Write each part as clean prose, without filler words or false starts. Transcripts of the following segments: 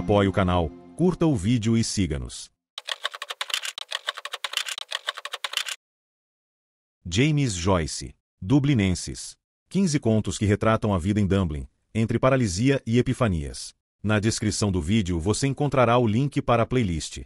Apoie o canal, curta o vídeo e siga-nos. James Joyce, Dublinenses. 15 contos que retratam a vida em Dublin, entre paralisia e epifanias. Na descrição do vídeo você encontrará o link para a playlist.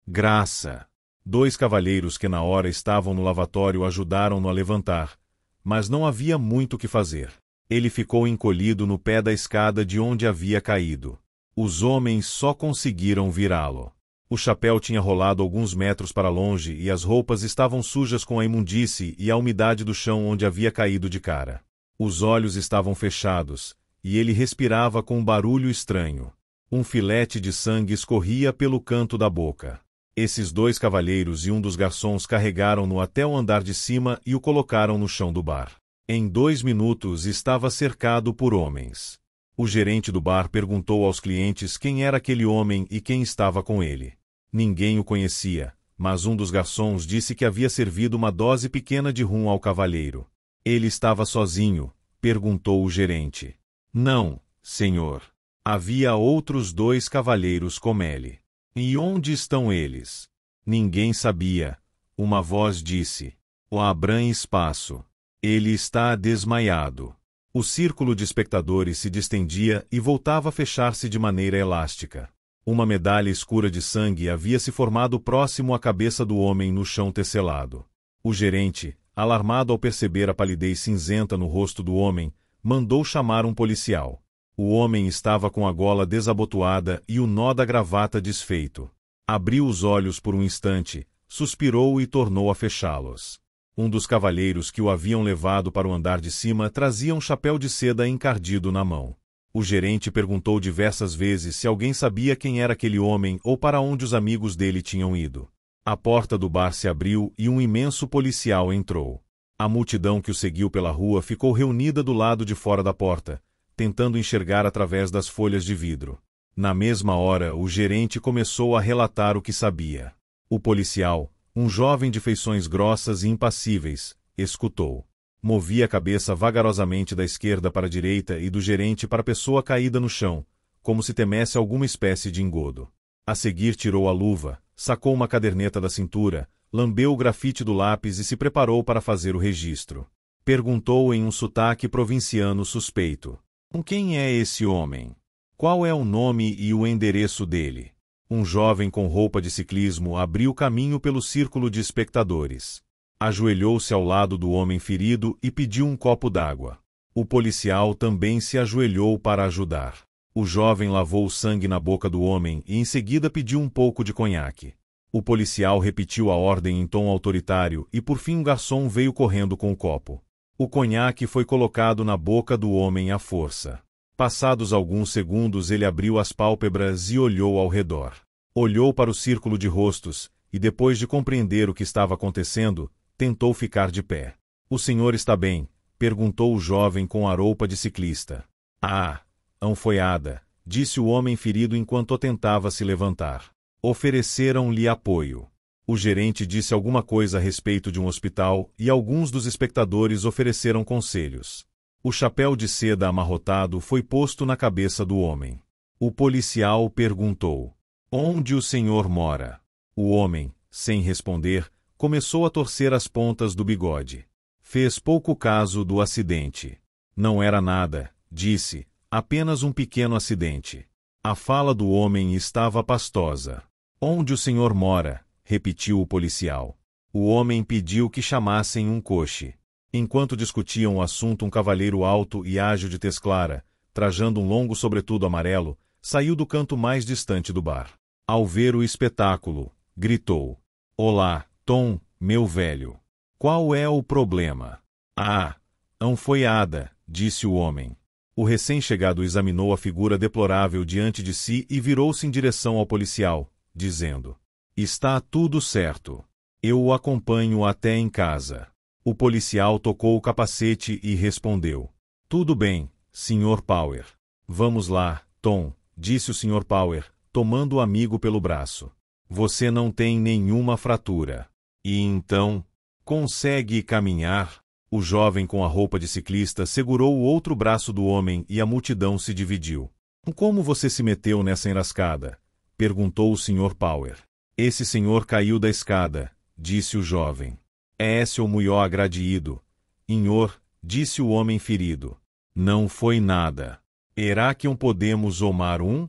Graça. 2 cavalheiros que na hora estavam no lavatório ajudaram-no a levantar, mas não havia muito o que fazer. Ele ficou encolhido no pé da escada de onde havia caído. Os homens só conseguiram virá-lo. O chapéu tinha rolado alguns metros para longe e as roupas estavam sujas com a imundície e a umidade do chão onde havia caído de cara. Os olhos estavam fechados, e ele respirava com um barulho estranho. Um filete de sangue escorria pelo canto da boca. Esses 2 cavalheiros e um dos garçons carregaram-no até o andar de cima e o colocaram no chão do bar. Em 2 minutos estava cercado por homens. O gerente do bar perguntou aos clientes quem era aquele homem e quem estava com ele. Ninguém o conhecia, mas um dos garçons disse que havia servido uma dose pequena de rum ao cavalheiro. Ele estava sozinho? Perguntou o gerente. Não, senhor. Havia outros 2 cavalheiros com ele. E onde estão eles? Ninguém sabia. Uma voz disse: "O abram espaço. Ele está desmaiado." O círculo de espectadores se distendia e voltava a fechar-se de maneira elástica. Uma medalha escura de sangue havia se formado próximo à cabeça do homem no chão tesselado. O gerente, alarmado ao perceber a palidez cinzenta no rosto do homem, mandou chamar um policial. O homem estava com a gola desabotoada e o nó da gravata desfeito. Abriu os olhos por um instante, suspirou e tornou a fechá-los. Um dos cavalheiros que o haviam levado para o andar de cima trazia um chapéu de seda encardido na mão. O gerente perguntou diversas vezes se alguém sabia quem era aquele homem ou para onde os amigos dele tinham ido. A porta do bar se abriu e um imenso policial entrou. A multidão que o seguiu pela rua ficou reunida do lado de fora da porta, tentando enxergar através das folhas de vidro. Na mesma hora, o gerente começou a relatar o que sabia. O policial, um jovem de feições grossas e impassíveis, escutou. Movia a cabeça vagarosamente da esquerda para a direita e do gerente para a pessoa caída no chão, como se temesse alguma espécie de engodo. A seguir tirou a luva, sacou uma caderneta da cintura, lambeu o grafite do lápis e se preparou para fazer o registro. Perguntou em um sotaque provinciano suspeito: "Quem é esse homem? Qual é o nome e o endereço dele?" Um jovem com roupa de ciclismo abriu caminho pelo círculo de espectadores. Ajoelhou-se ao lado do homem ferido e pediu um copo d'água. O policial também se ajoelhou para ajudar. O jovem lavou o sangue na boca do homem e em seguida pediu um pouco de conhaque. O policial repetiu a ordem em tom autoritário e por fim um garçom veio correndo com o copo. O conhaque foi colocado na boca do homem à força. Passados alguns segundos ele abriu as pálpebras e olhou ao redor. Olhou para o círculo de rostos e depois de compreender o que estava acontecendo, tentou ficar de pé. "O senhor está bem?" perguntou o jovem com a roupa de ciclista. "Ah, anfoiada", disse o homem ferido enquanto tentava se levantar. Ofereceram-lhe apoio. O gerente disse alguma coisa a respeito de um hospital e alguns dos espectadores ofereceram conselhos. O chapéu de seda amarrotado foi posto na cabeça do homem. O policial perguntou: "Onde o senhor mora?" O homem, sem responder, começou a torcer as pontas do bigode. Fez pouco caso do acidente. "Não era nada", disse, "apenas um pequeno acidente." A fala do homem estava pastosa. "Onde o senhor mora?" repetiu o policial. O homem pediu que chamassem um coche. Enquanto discutiam o assunto, um cavalheiro alto e ágil de tez clara, trajando um longo sobretudo amarelo, saiu do canto mais distante do bar. Ao ver o espetáculo, gritou: "Olá, Tom, meu velho. Qual é o problema?" "Ah, anfoiada", disse o homem. O recém-chegado examinou a figura deplorável diante de si e virou-se em direção ao policial, dizendo: "Está tudo certo. Eu o acompanho até em casa." O policial tocou o capacete e respondeu: "Tudo bem, Sr. Power." "Vamos lá, Tom", disse o Sr. Power, tomando o amigo pelo braço. "Você não tem nenhuma fratura. E então, consegue caminhar?" O jovem com a roupa de ciclista segurou o outro braço do homem e a multidão se dividiu. Como você se meteu nessa enrascada? Perguntou o Sr. Power. Esse senhor caiu da escada, disse o jovem. É o muito agradecido. Inhor, disse o homem ferido. Não foi nada. Era que podemos omar um?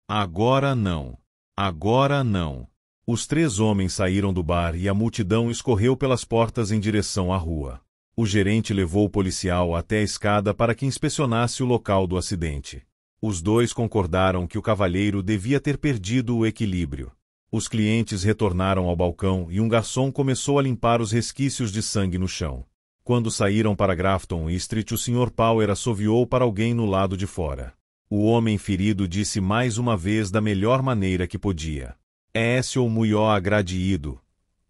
Agora não. Agora não. Os 3 homens saíram do bar e a multidão escorreu pelas portas em direção à rua. O gerente levou o policial até a escada para que inspecionasse o local do acidente. Os 2 concordaram que o cavalheiro devia ter perdido o equilíbrio. Os clientes retornaram ao balcão e um garçom começou a limpar os resquícios de sangue no chão. Quando saíram para Grafton Street, o Sr. Power assoviou para alguém no lado de fora. O homem ferido disse mais uma vez da melhor maneira que podia. O muito agradecido.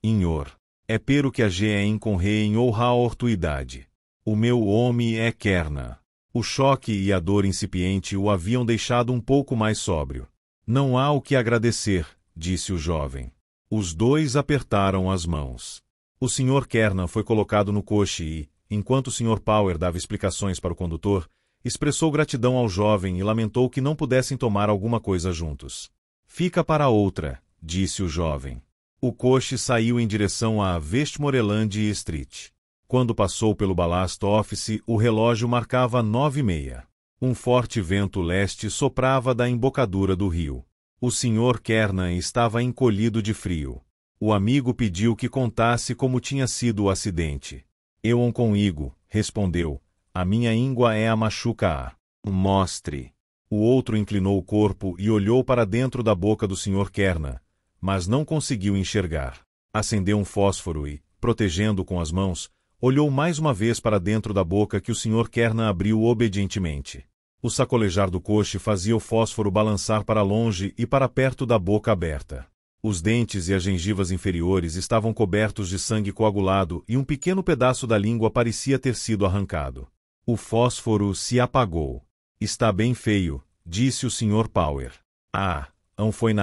Inhor. É pero que a em conrém ou a ortuidade. O meu homem é Kerna. O choque e a dor incipiente o haviam deixado um pouco mais sóbrio. Não há o que agradecer, disse o jovem. Os 2 apertaram as mãos. O Sr. Kerna foi colocado no coche e, enquanto o Sr. Power dava explicações para o condutor, expressou gratidão ao jovem e lamentou que não pudessem tomar alguma coisa juntos. Fica para outra, disse o jovem. O coche saiu em direção a Westmoreland Street. Quando passou pelo Ballast Office, o relógio marcava 9h30. Um forte vento leste soprava da embocadura do rio. O Sr. Kernan estava encolhido de frio. O amigo pediu que contasse como tinha sido o acidente. Eu comigo, respondeu. A minha íngua é a machuca. Mostre. O outro inclinou o corpo e olhou para dentro da boca do Sr. Kernan, mas não conseguiu enxergar. Acendeu um fósforo e, protegendo-o com as mãos, olhou mais uma vez para dentro da boca que o Sr. Kernan abriu obedientemente. O sacolejar do coche fazia o fósforo balançar para longe e para perto da boca aberta. Os dentes e as gengivas inferiores estavam cobertos de sangue coagulado e um pequeno pedaço da língua parecia ter sido arrancado. O fósforo se apagou. Está bem feio, disse o Sr. Power. Não foi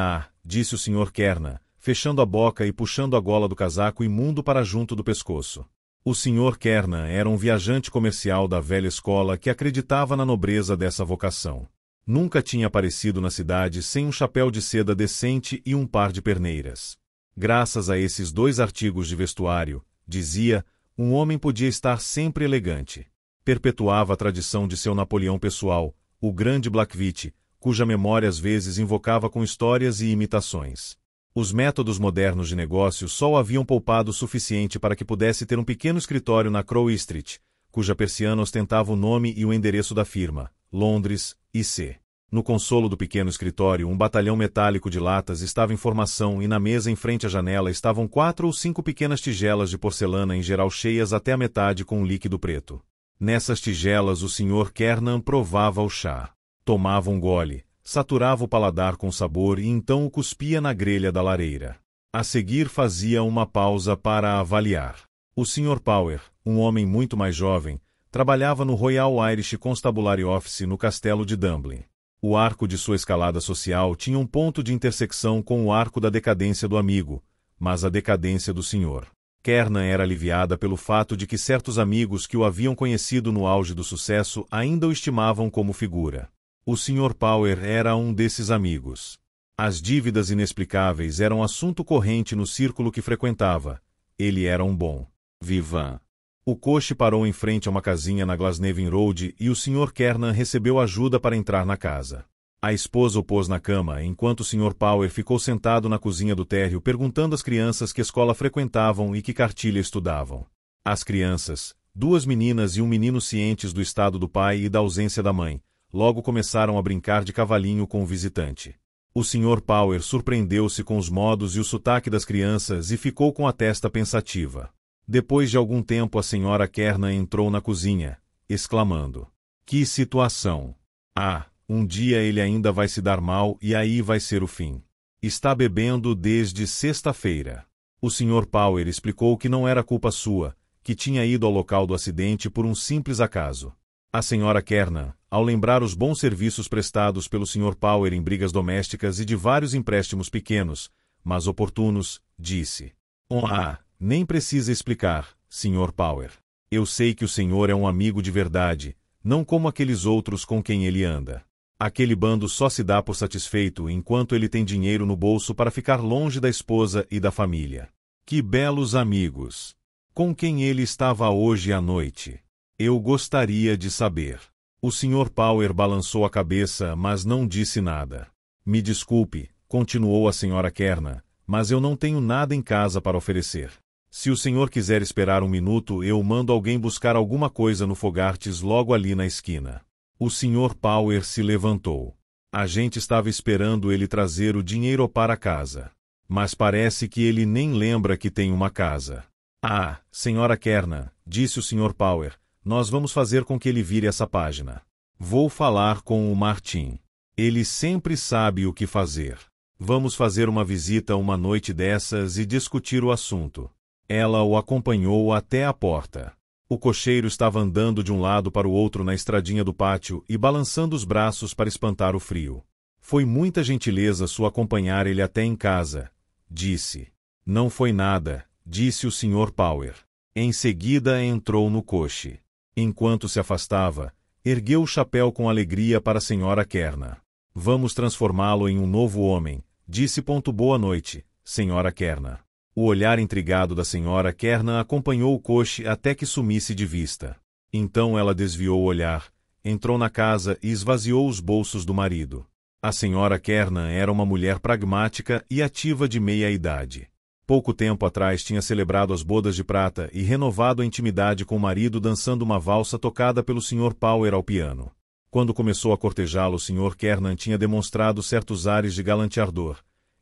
disse o Sr. Kernan, fechando a boca e puxando a gola do casaco imundo para junto do pescoço. O Sr. Kernan era um viajante comercial da velha escola que acreditava na nobreza dessa vocação. Nunca tinha aparecido na cidade sem um chapéu de seda decente e um par de perneiras. Graças a esses 2 artigos de vestuário, dizia, um homem podia estar sempre elegante. Perpetuava a tradição de seu Napoleão pessoal, o grande Blackvitch, cuja memória às vezes invocava com histórias e imitações. Os métodos modernos de negócio só o haviam poupado o suficiente para que pudesse ter um pequeno escritório na Crow Street, cuja persiana ostentava o nome e o endereço da firma, Londres, I.C. No consolo do pequeno escritório, um batalhão metálico de latas estava em formação e na mesa em frente à janela estavam 4 ou 5 pequenas tigelas de porcelana em geral cheias até a metade com um líquido preto. Nessas tigelas o Sr. Kernan provava o chá. Tomava um gole, saturava o paladar com sabor e então o cuspia na grelha da lareira. A seguir fazia uma pausa para avaliar. O Sr. Power, um homem muito mais jovem, trabalhava no Royal Irish Constabulary Office no castelo de Dunblin. O arco de sua escalada social tinha um ponto de intersecção com o arco da decadência do amigo, mas a decadência do Sr. Kernan era aliviada pelo fato de que certos amigos que o haviam conhecido no auge do sucesso ainda o estimavam como figura. O Sr. Power era um desses amigos. As dívidas inexplicáveis eram assunto corrente no círculo que frequentava. Ele era um bom vivan. O coche parou em frente a uma casinha na Glasnevin Road e o Sr. Kernan recebeu ajuda para entrar na casa. A esposa o pôs na cama, enquanto o Sr. Power ficou sentado na cozinha do térreo perguntando às crianças que escola frequentavam e que cartilha estudavam. As crianças, 2 meninas e um menino cientes do estado do pai e da ausência da mãe, logo começaram a brincar de cavalinho com o visitante. O Sr. Power surpreendeu-se com os modos e o sotaque das crianças e ficou com a testa pensativa. Depois de algum tempo a Sra. Kernan entrou na cozinha, exclamando: "Que situação! Um dia ele ainda vai se dar mal e aí vai ser o fim. Está bebendo desde sexta-feira." O Sr. Power explicou que não era culpa sua, que tinha ido ao local do acidente por um simples acaso. A Sra. Kernan, ao lembrar os bons serviços prestados pelo Sr. Power em brigas domésticas e de vários empréstimos pequenos, mas oportunos, disse: "Nem precisa explicar, Sr. Power. Eu sei que o senhor é um amigo de verdade, não como aqueles outros com quem ele anda." Aquele bando só se dá por satisfeito enquanto ele tem dinheiro no bolso para ficar longe da esposa e da família. Que belos amigos! Com quem ele estava hoje à noite? Eu gostaria de saber. O Sr. Power balançou a cabeça, mas não disse nada. Me desculpe, continuou a Sra. Kernan, mas eu não tenho nada em casa para oferecer. Se o senhor quiser esperar um minuto, eu mando alguém buscar alguma coisa no Fogartes logo ali na esquina. O Sr. Power se levantou. A gente estava esperando ele trazer o dinheiro para casa. Mas parece que ele nem lembra que tem uma casa. Ah, Sra. Kernan, disse o Sr. Power, nós vamos fazer com que ele vire essa página. Vou falar com o Martin. Ele sempre sabe o que fazer. Vamos fazer uma visita uma noite dessas e discutir o assunto. Ela o acompanhou até a porta. O cocheiro estava andando de um lado para o outro na estradinha do pátio e balançando os braços para espantar o frio. Foi muita gentileza sua acompanhar ele até em casa, disse. Não foi nada, disse o Sr. Power. Em seguida entrou no coche. Enquanto se afastava, ergueu o chapéu com alegria para a Sra. Kernan. Vamos transformá-lo em um novo homem, disse. Boa noite, Sra. Kernan. O olhar intrigado da Sra. Kernan acompanhou o coche até que sumisse de vista. Então ela desviou o olhar, entrou na casa e esvaziou os bolsos do marido. A Sra. Kernan era uma mulher pragmática e ativa de meia idade. Pouco tempo atrás tinha celebrado as bodas de prata e renovado a intimidade com o marido dançando uma valsa tocada pelo Sr. Power ao piano. Quando começou a cortejá-lo, o Sr. Kernan tinha demonstrado certos ares de galanteador,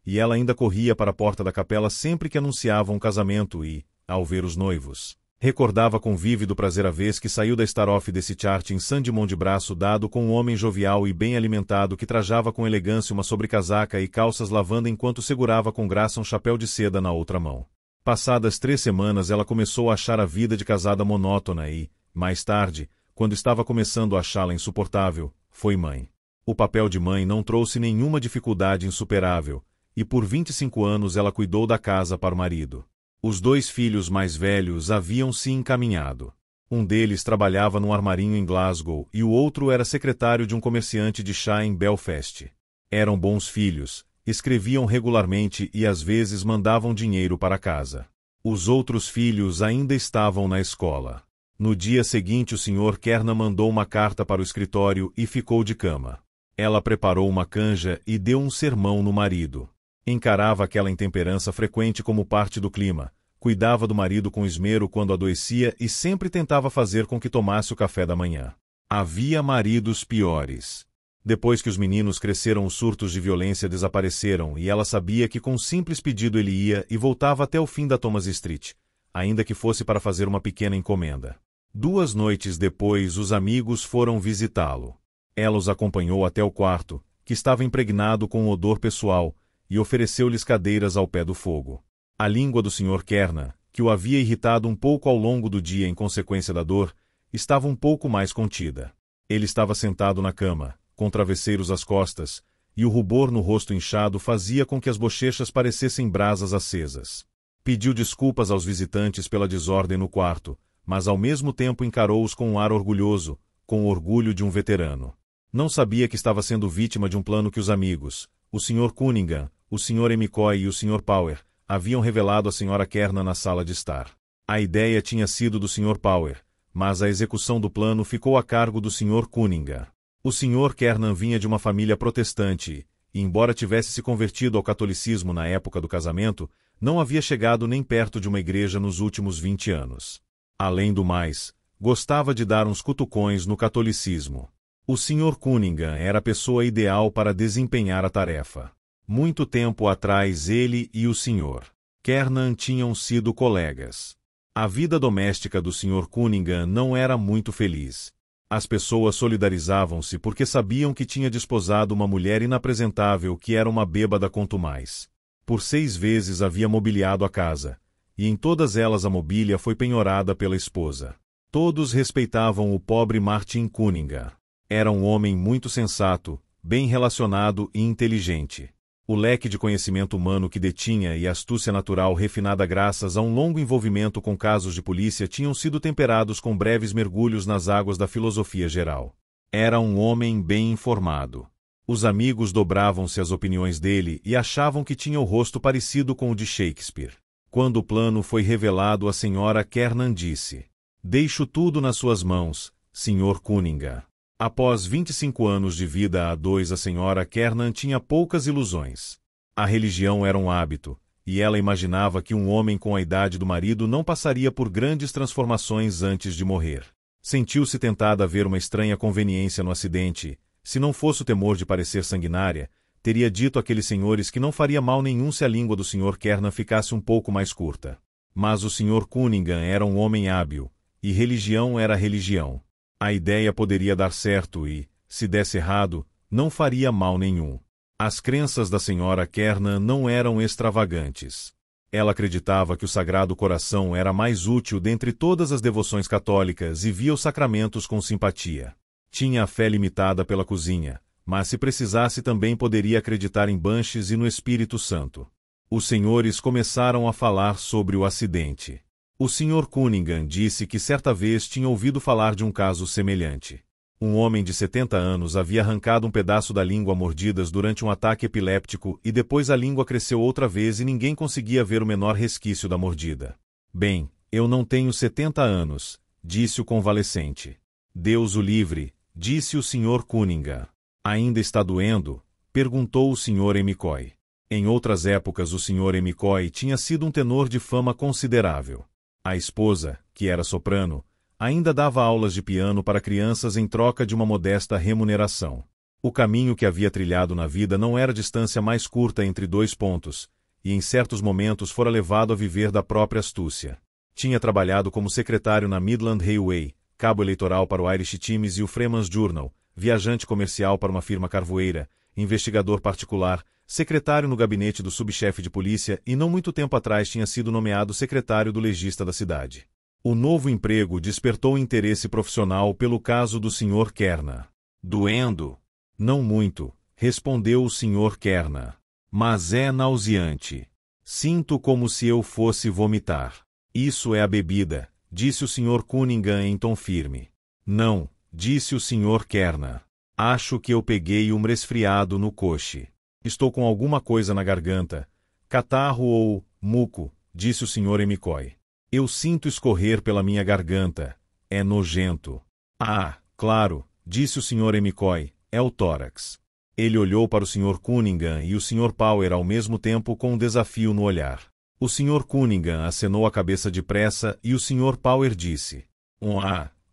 e ela ainda corria para a porta da capela sempre que anunciava um casamento e, ao ver os noivos, recordava com vívido prazer a vez que saiu da starofe desse chart em Sandimon de braço dado com um homem jovial e bem alimentado que trajava com elegância uma sobrecasaca e calças lavanda enquanto segurava com graça um chapéu de seda na outra mão. Passadas 3 semanas ela começou a achar a vida de casada monótona e, mais tarde, quando estava começando a achá-la insuportável, foi mãe. O papel de mãe não trouxe nenhuma dificuldade insuperável, e por 25 anos ela cuidou da casa para o marido. Os 2 filhos mais velhos haviam se encaminhado. Um deles trabalhava num armarinho em Glasgow e o outro era secretário de um comerciante de chá em Belfast. Eram bons filhos, escreviam regularmente e às vezes mandavam dinheiro para casa. Os outros filhos ainda estavam na escola. No dia seguinte o Sr. Kernan mandou uma carta para o escritório e ficou de cama. Ela preparou uma canja e deu um sermão no marido. Encarava aquela intemperança frequente como parte do clima, cuidava do marido com esmero quando adoecia e sempre tentava fazer com que tomasse o café da manhã. Havia maridos piores. Depois que os meninos cresceram, os surtos de violência desapareceram e ela sabia que com um simples pedido ele ia e voltava até o fim da Thomas Street, ainda que fosse para fazer uma pequena encomenda. 2 noites depois, os amigos foram visitá-lo. Ela os acompanhou até o quarto, que estava impregnado com um odor pessoal, e ofereceu-lhes cadeiras ao pé do fogo. A língua do Sr. Kernan, que o havia irritado um pouco ao longo do dia em consequência da dor, estava um pouco mais contida. Ele estava sentado na cama, com travesseiros às costas, e o rubor no rosto inchado fazia com que as bochechas parecessem brasas acesas. Pediu desculpas aos visitantes pela desordem no quarto, mas ao mesmo tempo encarou-os com um ar orgulhoso, com o orgulho de um veterano. Não sabia que estava sendo vítima de um plano que os amigos, o Sr. Cunningham, o Sr. McCoy e o Sr. Power, haviam revelado à Sra. Kernan na sala de estar. A ideia tinha sido do Sr. Power, mas a execução do plano ficou a cargo do Sr. Cunningham. O Sr. Kernan vinha de uma família protestante e, embora tivesse se convertido ao catolicismo na época do casamento, não havia chegado nem perto de uma igreja nos últimos 20 anos. Além do mais, gostava de dar uns cutucões no catolicismo. O Sr. Cunningham era a pessoa ideal para desempenhar a tarefa. Muito tempo atrás ele e o Sr. Kernan tinham sido colegas. A vida doméstica do Sr. Cunningham não era muito feliz. As pessoas solidarizavam-se porque sabiam que tinha desposado uma mulher inapresentável que era uma bêbada contumaz. Por 6 vezes havia mobiliado a casa, e em todas elas a mobília foi penhorada pela esposa. Todos respeitavam o pobre Martin Cunningham. Era um homem muito sensato, bem relacionado e inteligente. O leque de conhecimento humano que detinha e a astúcia natural refinada graças a um longo envolvimento com casos de polícia tinham sido temperados com breves mergulhos nas águas da filosofia geral. Era um homem bem informado. Os amigos dobravam-se às opiniões dele e achavam que tinha o rosto parecido com o de Shakespeare. Quando o plano foi revelado, a senhora Kernan disse: "Deixo tudo nas suas mãos, Sr. Cunningham." Após 25 anos de vida a dois, a senhora Kernan tinha poucas ilusões. A religião era um hábito, e ela imaginava que um homem com a idade do marido não passaria por grandes transformações antes de morrer. Sentiu-se tentada a ver uma estranha conveniência no acidente. Se não fosse o temor de parecer sanguinária, teria dito àqueles senhores que não faria mal nenhum se a língua do Sr. Kernan ficasse um pouco mais curta. Mas o Sr. Cunningham era um homem hábil, e religião era religião. A ideia poderia dar certo e, se desse errado, não faria mal nenhum. As crenças da senhora Kernan não eram extravagantes. Ela acreditava que o Sagrado Coração era mais útil dentre todas as devoções católicas e via os sacramentos com simpatia. Tinha a fé limitada pela cozinha, mas se precisasse também poderia acreditar em Banshees e no Espírito Santo. Os senhores começaram a falar sobre o acidente. O Sr. Cunningham disse que certa vez tinha ouvido falar de um caso semelhante. Um homem de 70 anos havia arrancado um pedaço da língua a mordidas durante um ataque epiléptico e depois a língua cresceu outra vez e ninguém conseguia ver o menor resquício da mordida. "Bem, eu não tenho 70 anos", disse o convalescente. "Deus o livre", disse o Sr. Cunningham. "Ainda está doendo?", perguntou o Sr. McCoy. Em outras épocas o Sr. McCoy tinha sido um tenor de fama considerável. A esposa, que era soprano, ainda dava aulas de piano para crianças em troca de uma modesta remuneração. O caminho que havia trilhado na vida não era a distância mais curta entre dois pontos, e em certos momentos fora levado a viver da própria astúcia. Tinha trabalhado como secretário na Midland Railway, cabo eleitoral para o Irish Times e o Freeman's Journal, viajante comercial para uma firma carvoeira, investigador particular, secretário no gabinete do subchefe de polícia e não muito tempo atrás tinha sido nomeado secretário do legista da cidade. O novo emprego despertou interesse profissional pelo caso do Sr. Kernan. "Doendo?" "Não muito", respondeu o Sr. Kernan. "Mas é nauseante. Sinto como se eu fosse vomitar." "Isso é a bebida", disse o Sr. Cunningham em tom firme. "Não", disse o Sr. Kernan. "Acho que eu peguei um resfriado no coche. Estou com alguma coisa na garganta. Catarro ou muco", disse o Sr. McCoy. "Eu sinto escorrer pela minha garganta. É nojento." "Ah, claro", disse o Sr. McCoy, "é o tórax." Ele olhou para o Sr. Cunningham e o Sr. Power ao mesmo tempo com um desafio no olhar. O Sr. Cunningham acenou a cabeça depressa e o Sr. Power disse: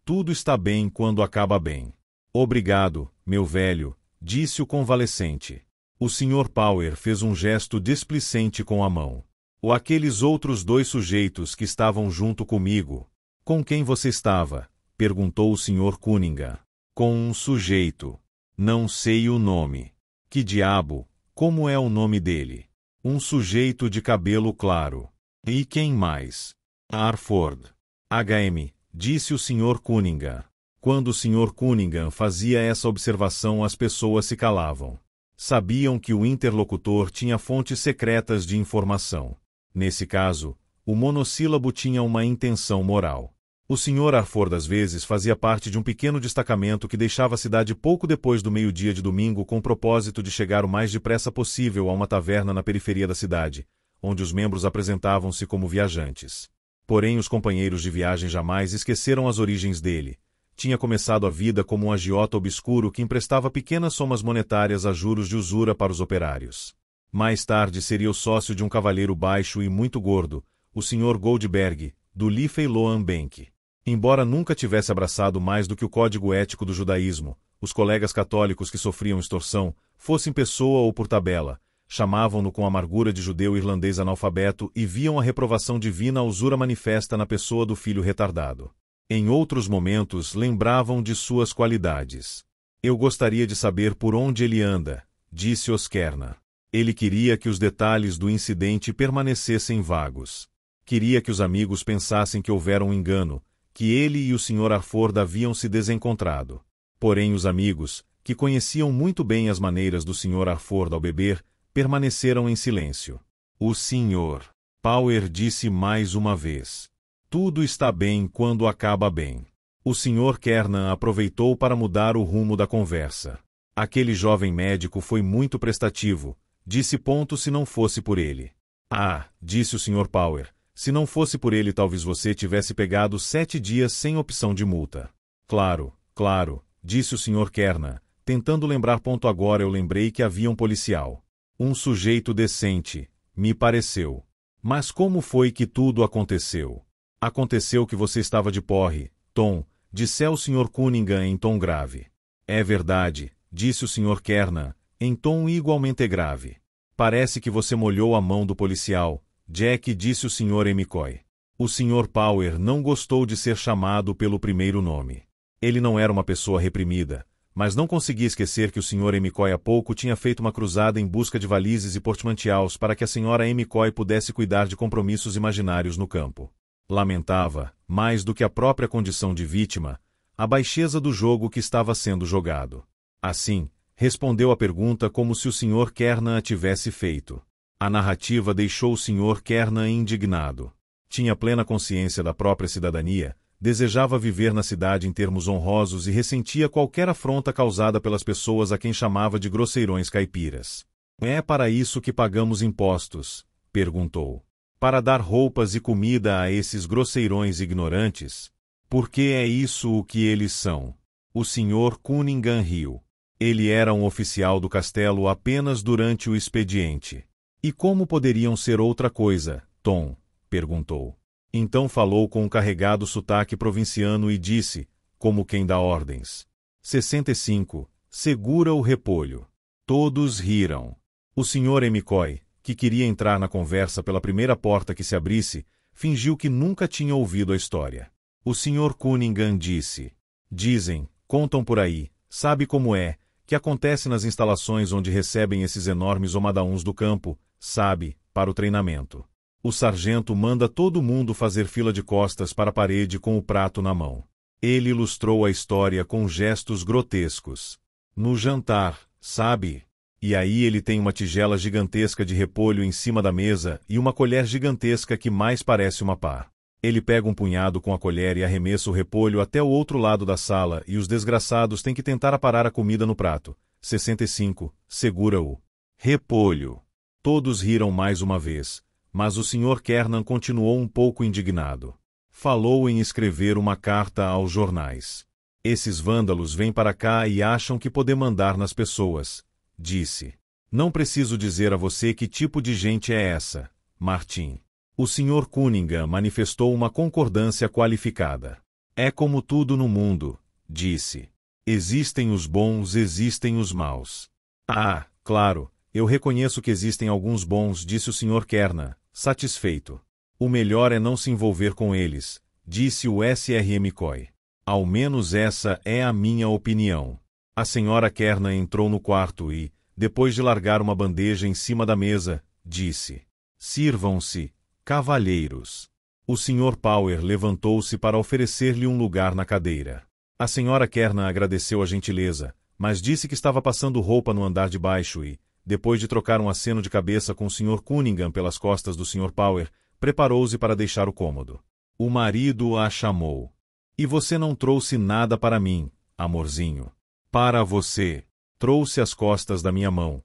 tudo está bem quando acaba bem." "Obrigado, meu velho", disse o convalescente. O Sr. Power fez um gesto displicente com a mão. "Ou aqueles outros dois sujeitos que estavam junto comigo?" "Com quem você estava?", perguntou o Sr. Cunningham. "Com um sujeito. Não sei o nome." "Que diabo? Como é o nome dele?" "Um sujeito de cabelo claro." "E quem mais?" "Arford." "HM", disse o Sr. Cunningham. Quando o Sr. Cunningham fazia essa observação, as pessoas se calavam. Sabiam que o interlocutor tinha fontes secretas de informação. Nesse caso, o monossílabo tinha uma intenção moral. O Sr. Arford às vezes fazia parte de um pequeno destacamento que deixava a cidade pouco depois do meio-dia de domingo com o propósito de chegar o mais depressa possível a uma taverna na periferia da cidade, onde os membros apresentavam-se como viajantes. Porém, os companheiros de viagem jamais esqueceram as origens dele. Tinha começado a vida como um agiota obscuro que emprestava pequenas somas monetárias a juros de usura para os operários. Mais tarde seria o sócio de um cavalheiro baixo e muito gordo, o Sr. Goldberg, do Liffey Loan Bank. Embora nunca tivesse abraçado mais do que o código ético do judaísmo, os colegas católicos que sofriam extorsão, fosse em pessoa ou por tabela, chamavam-no com amargura de judeu irlandês analfabeto e viam a reprovação divina à usura manifesta na pessoa do filho retardado. Em outros momentos lembravam de suas qualidades. "Eu gostaria de saber por onde ele anda", disse Oskerna. Ele queria que os detalhes do incidente permanecessem vagos. Queria que os amigos pensassem que houvera um engano, que ele e o Sr. Arford haviam se desencontrado. Porém os amigos, que conheciam muito bem as maneiras do Sr. Arford ao beber, permaneceram em silêncio. O Sr. Power disse mais uma vez: "Tudo está bem quando acaba bem." O Sr. Kernan aproveitou para mudar o rumo da conversa. Aquele jovem médico foi muito prestativo, disse ponto se não fosse por ele. Ah, disse o Sr. Power, se não fosse por ele talvez você tivesse pegado 7 dias sem opção de multa. Claro, claro, disse o Sr. Kernan, tentando lembrar ponto agora eu lembrei que havia um policial. Um sujeito decente, me pareceu. Mas como foi que tudo aconteceu? Aconteceu que você estava de porre, Tom, disse o Sr. Cunningham em tom grave. É verdade, disse o Sr. Kernan, em tom igualmente grave. Parece que você molhou a mão do policial, Jack, disse o Sr. McCoy. O Sr. Power não gostou de ser chamado pelo primeiro nome. Ele não era uma pessoa reprimida, mas não conseguia esquecer que o Sr. McCoy há pouco tinha feito uma cruzada em busca de valizes e portmanteaus para que a Sra. McCoy pudesse cuidar de compromissos imaginários no campo. Lamentava, mais do que a própria condição de vítima, a baixeza do jogo que estava sendo jogado. Assim, respondeu a pergunta como se o Sr. Kernan a tivesse feito. A narrativa deixou o Sr. Kernan indignado. Tinha plena consciência da própria cidadania, desejava viver na cidade em termos honrosos e ressentia qualquer afronta causada pelas pessoas a quem chamava de grosseirões caipiras. É para isso que pagamos impostos? Perguntou. Para dar roupas e comida a esses grosseirões ignorantes? Porque é isso o que eles são. O Sr. Cunningham riu. Ele era um oficial do castelo apenas durante o expediente. E como poderiam ser outra coisa, Tom? Perguntou. Então falou com um carregado sotaque provinciano e disse, como quem dá ordens. 65. Segura o repolho. Todos riram. O Sr. McCoy, que queria entrar na conversa pela primeira porta que se abrisse, fingiu que nunca tinha ouvido a história. O Sr. Cunningham disse. Dizem, contam por aí, sabe como é, que acontece nas instalações onde recebem esses enormes homadauns do campo, sabe, para o treinamento. O sargento manda todo mundo fazer fila de costas para a parede com o prato na mão. Ele ilustrou a história com gestos grotescos. No jantar, sabe? E aí ele tem uma tigela gigantesca de repolho em cima da mesa e uma colher gigantesca que mais parece uma pá. Ele pega um punhado com a colher e arremessa o repolho até o outro lado da sala e os desgraçados têm que tentar aparar a comida no prato. 65. Segura-o. Repolho. Todos riram mais uma vez, mas o Sr. Kernan continuou um pouco indignado. Falou em escrever uma carta aos jornais. Esses vândalos vêm para cá e acham que podem mandar nas pessoas, disse. Não preciso dizer a você que tipo de gente é essa, Martin. O Sr. Cunningham manifestou uma concordância qualificada. É como tudo no mundo, disse. Existem os bons, existem os maus. Ah, claro, eu reconheço que existem alguns bons, disse o Sr. Kernan, satisfeito. O melhor é não se envolver com eles, disse o Sr. McCoy. Ao menos essa é a minha opinião. A Sra. Kernan entrou no quarto e, depois de largar uma bandeja em cima da mesa, disse. Sirvam-se, cavalheiros. O Sr. Power levantou-se para oferecer-lhe um lugar na cadeira. A Sra. Kernan agradeceu a gentileza, mas disse que estava passando roupa no andar de baixo e, depois de trocar um aceno de cabeça com o Sr. Cunningham pelas costas do Sr. Power, preparou-se para deixar o cômodo. O marido a chamou. E você não trouxe nada para mim, amorzinho. Para você. Trouxe as costas da minha mão.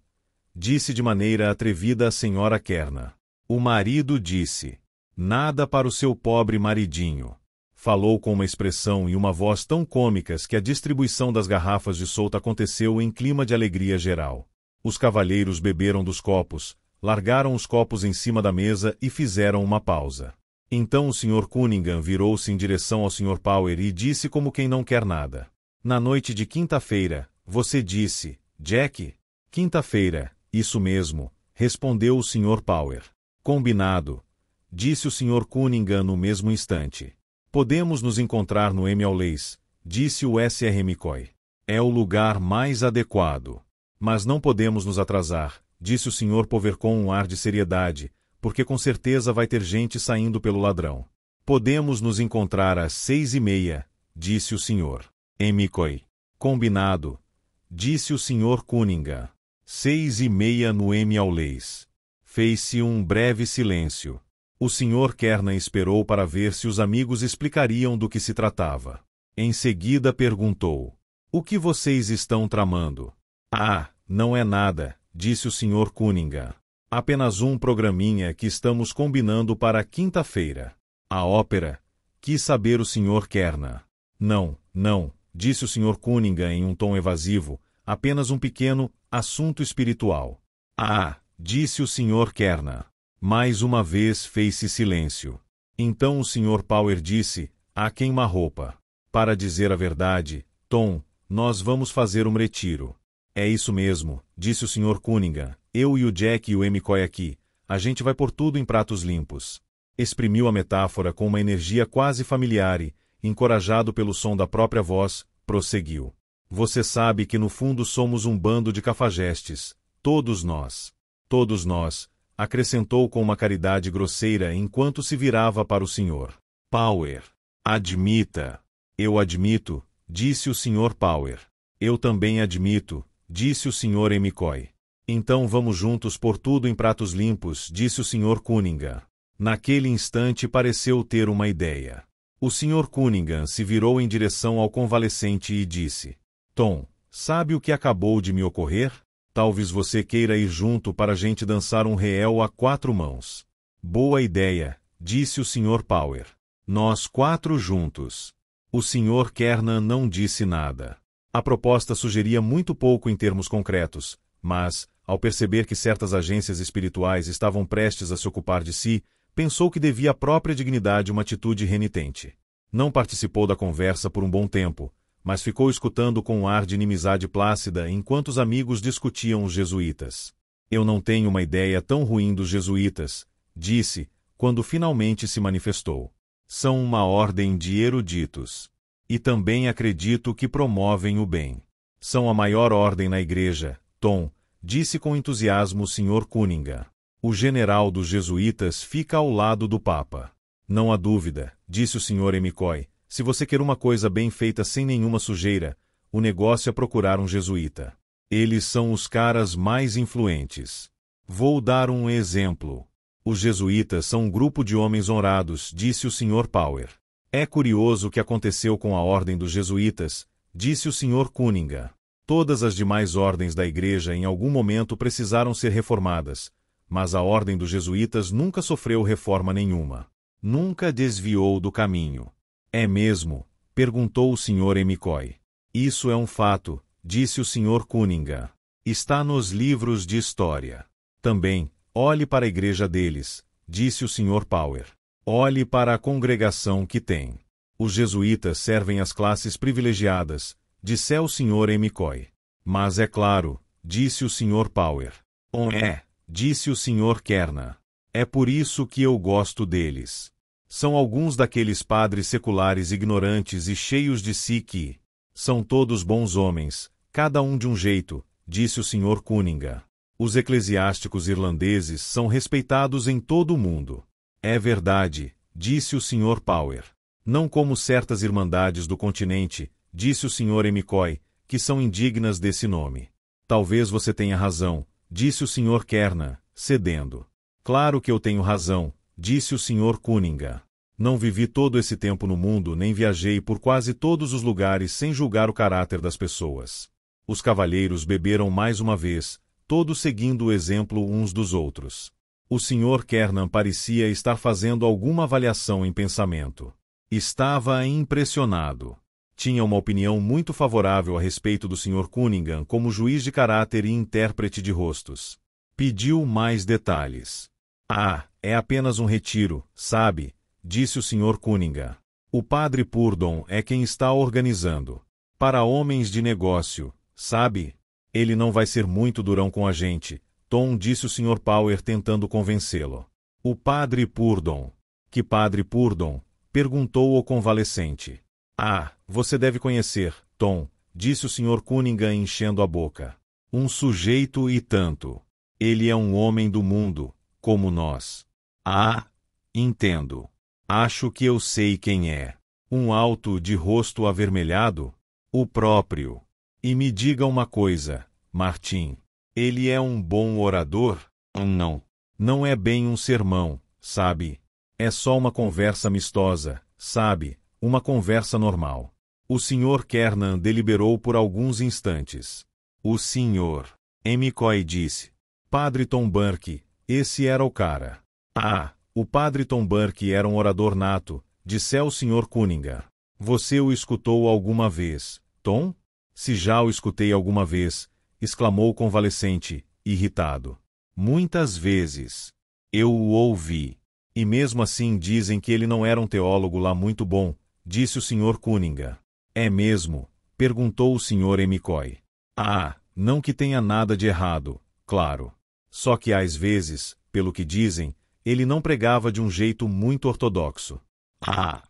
Disse de maneira atrevida a Sra. Kernan. O marido disse. Nada para o seu pobre maridinho. Falou com uma expressão e uma voz tão cômicas que a distribuição das garrafas de solta aconteceu em clima de alegria geral. Os cavalheiros beberam dos copos, largaram os copos em cima da mesa e fizeram uma pausa. Então o Sr. Cunningham virou-se em direção ao Sr. Power e disse como quem não quer nada. Na noite de quinta-feira, você disse, Jack? Quinta-feira, isso mesmo, respondeu o Sr. Power. Combinado, disse o Sr. Cunningham no mesmo instante. Podemos nos encontrar no Emialleys, disse o Sr. McCoy. É o lugar mais adequado. Mas não podemos nos atrasar, disse o Sr. Power com um ar de seriedade, porque com certeza vai ter gente saindo pelo ladrão. Podemos nos encontrar às 6:30, disse o Sr. McCoy. Combinado, disse o Sr. Cunningham. 6:30 no Emialleys. Fez-se um breve silêncio. O Sr. Kernan esperou para ver se os amigos explicariam do que se tratava. Em seguida perguntou: o que vocês estão tramando? Ah, não é nada, disse o Sr. Cunningham. Apenas um programinha que estamos combinando para quinta-feira. A ópera? Quis saber o Sr. Kernan. Não, disse o Sr. Cunningham em um tom evasivo, apenas um pequeno assunto espiritual. Ah, disse o Sr. Kernan. Mais uma vez fez-se silêncio. Então o Sr. Power disse: a queima-roupa. Para dizer a verdade, Tom, nós vamos fazer um retiro. É isso mesmo, disse o Sr. Cunningham. Eu e o Jack e o McCoy aqui. A gente vai pôr tudo em pratos limpos. Exprimiu a metáfora com uma energia quase familiar e, encorajado pelo som da própria voz, prosseguiu. Você sabe que no fundo somos um bando de cafajestes. Todos nós. Todos nós, acrescentou com uma caridade grosseira enquanto se virava para o Sr. Power. Admita. Eu admito, disse o Sr. Power. Eu também admito, disse o Sr. McCoy. Então vamos juntos pôr tudo em pratos limpos, disse o Sr. Cunningham. Naquele instante pareceu ter uma ideia. O Sr. Cunningham se virou em direção ao convalescente e disse: Tom, sabe o que acabou de me ocorrer? Talvez você queira ir junto para a gente dançar um réu a 4 mãos. Boa ideia, disse o Sr. Power. Nós 4 juntos. O Sr. Kernan não disse nada. A proposta sugeria muito pouco em termos concretos, mas, ao perceber que certas agências espirituais estavam prestes a se ocupar de si, pensou que devia à própria dignidade uma atitude renitente. Não participou da conversa por um bom tempo, mas ficou escutando com um ar de inimizade plácida enquanto os amigos discutiam os jesuítas. Eu não tenho uma ideia tão ruim dos jesuítas, disse, quando finalmente se manifestou. São uma ordem de eruditos. E também acredito que promovem o bem. São a maior ordem na igreja, Tom, disse com entusiasmo o Sr. Cunningham. O general dos jesuítas fica ao lado do Papa. Não há dúvida, disse o Sr. McCoy, se você quer uma coisa bem feita sem nenhuma sujeira, o negócio é procurar um jesuíta. Eles são os caras mais influentes. Vou dar um exemplo. Os jesuítas são um grupo de homens honrados, disse o Sr. Power. É curioso o que aconteceu com a ordem dos jesuítas, disse o Sr. Cunningham. Todas as demais ordens da igreja em algum momento precisaram ser reformadas, mas a ordem dos jesuítas nunca sofreu reforma nenhuma. Nunca desviou do caminho. É mesmo? Perguntou o Sr. McCoy. Isso é um fato, disse o Sr. Cunningham. Está nos livros de história. Também, olhe para a igreja deles, disse o Sr. Power. Olhe para a congregação que tem. Os jesuítas servem as classes privilegiadas, disse o Sr. McCoy. Mas é claro, disse o Sr. Power. Disse o Sr. Kernan. É por isso que eu gosto deles. São alguns daqueles padres seculares ignorantes e cheios de si que... São todos bons homens, cada um de um jeito, disse o Sr. Cunningham. Os eclesiásticos irlandeses são respeitados em todo o mundo. É verdade, disse o Sr. Power. Não como certas irmandades do continente, disse o Sr. McCoy, que são indignas desse nome. Talvez você tenha razão, disse o Sr. Kernan, cedendo. Claro que eu tenho razão, disse o Sr. Cunningham. Não vivi todo esse tempo no mundo nem viajei por quase todos os lugares sem julgar o caráter das pessoas. Os cavalheiros beberam mais uma vez, todos seguindo o exemplo uns dos outros. O Sr. Kernan parecia estar fazendo alguma avaliação em pensamento. Estava impressionado. Tinha uma opinião muito favorável a respeito do Sr. Cunningham como juiz de caráter e intérprete de rostos. Pediu mais detalhes. É apenas um retiro, sabe? Disse o Sr. Cunningham. O padre Purdon é quem está organizando. Para homens de negócio, sabe? Ele não vai ser muito durão com a gente, Tom, disse o Sr. Power tentando convencê-lo. O padre Purdon. Que padre Purdon? Perguntou o convalescente. Você deve conhecer, Tom, disse o Sr. Cunningham enchendo a boca. Um sujeito e tanto. Ele é um homem do mundo, como nós. Entendo. Acho que eu sei quem é. Um alto de rosto avermelhado? O próprio. E me diga uma coisa, Martim. Ele é um bom orador? Não. Não é bem um sermão, sabe? É só uma conversa amistosa, sabe? Uma conversa normal. O Sr. Kernan deliberou por alguns instantes. O Sr. McCoy disse: Padre Tom Burke, esse era o cara. Ah, o Padre Tom Burke era um orador nato, disse o Sr. Cunningham. Você o escutou alguma vez, Tom? Se já o escutei alguma vez, exclamou convalescente, irritado. Muitas vezes. Eu o ouvi. E mesmo assim dizem que ele não era um teólogo lá muito bom, disse o Sr. Cunningham. É mesmo? Perguntou o Sr. McCoy. Ah, não que tenha nada de errado, claro. Só que às vezes, pelo que dizem, ele não pregava de um jeito muito ortodoxo. Ah!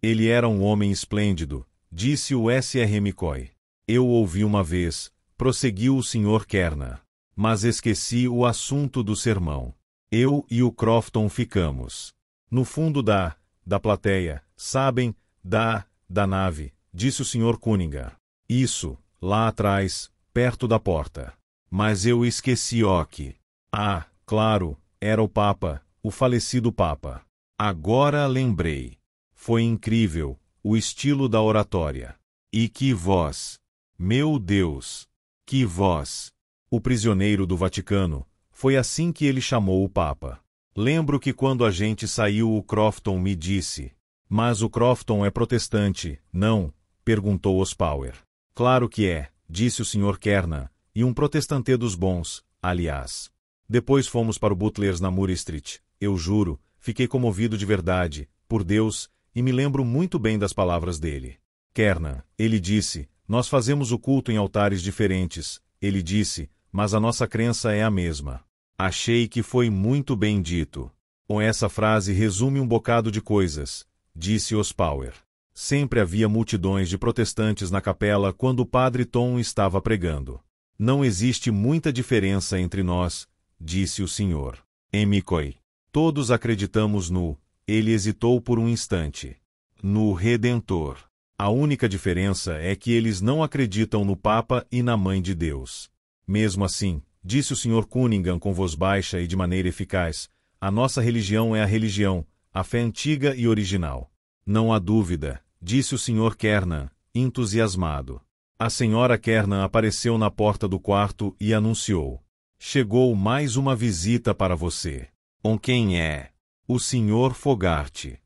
Ele era um homem esplêndido, disse o Sr. McCoy. Eu ouvi uma vez, prosseguiu o Sr. Kernan. Mas esqueci o assunto do sermão. Eu e o Crofton ficamos no fundo da plateia, sabem, da nave, disse o Sr. Cunningham. Isso, lá atrás, perto da porta. Mas eu esqueci que. Ah, claro, era o Papa, o falecido Papa. Agora lembrei. Foi incrível, o estilo da oratória. E que voz! Meu Deus! Que voz! O prisioneiro do Vaticano, foi assim que ele chamou o Papa. Lembro que quando a gente saiu o Crofton me disse: Mas o Crofton é protestante, não? Perguntou Ospower. Claro que é, disse o Sr. Kernan, e um protestante dos bons, aliás. Depois fomos para o Butler's na Moore Street. Eu juro, fiquei comovido de verdade, por Deus, e me lembro muito bem das palavras dele. Kernan, ele disse, nós fazemos o culto em altares diferentes. Ele disse, mas a nossa crença é a mesma. Achei que foi muito bem dito. Com essa frase resume um bocado de coisas, disse Ospower. Sempre havia multidões de protestantes na capela quando o padre Tom estava pregando. Não existe muita diferença entre nós, disse o Sr. McCoy. Todos acreditamos no, ele hesitou por um instante, no Redentor. A única diferença é que eles não acreditam no Papa e na Mãe de Deus. Mesmo assim, disse o Sr. Cunningham com voz baixa e de maneira eficaz, a nossa religião é a religião, a fé antiga e original. Não há dúvida, disse o Sr. Kernan, entusiasmado. A Sra. Kernan apareceu na porta do quarto e anunciou. Chegou mais uma visita para você. Com quem é? O Sr. Fogarty.